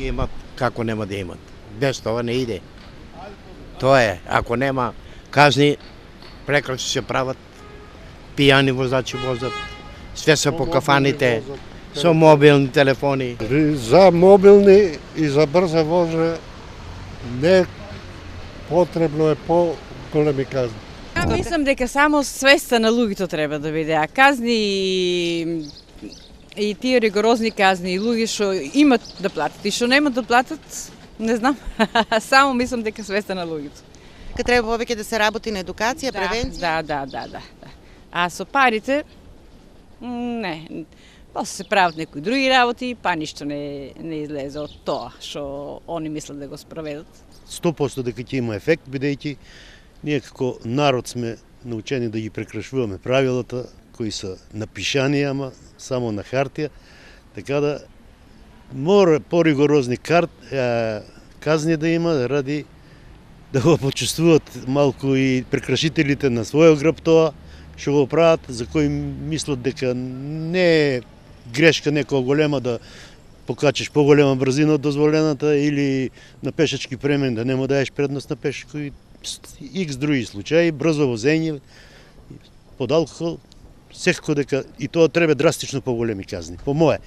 ќе имат, како нема да имат. Без тоа не иде. Тоа е, ако нема казни, прекраси се прават, пијани возачи возат, све се по кафаните, со мобилни телефони. За мобилни и за брза воза не потребно е по-големи казни. Ја мислам дека само свеста на луѓето треба да биде, а казни и тие ригорозни казни и луѓе што имат да платат и што немат да платат, не знам. Само мислам дека свеста на луѓето. Дека треба повеќе да се работи на едукација, превенција. Да. А со парите, не. После се прават некои други работи, па ништо не излезе од тоа што они мислат да го спроведат. 100% дека ќе има ефект, бидејќи ние како народ сме научени да ги прекрашуваме правилата кои се напишани, ама само на хартија, така да мора поригорозни казни да има ради да го почувствуват малку и прекрашителите на својот грб тоа што го прават, за кои мислат дека не е грешка некоја голема да покачиш поголема брзина од дозволената или на пешачки премен да нема даеш предност на пешачко и икс други случаи, брзо возење под алкохол, секако дека и тоа треба драстично поголеми казни, по мое.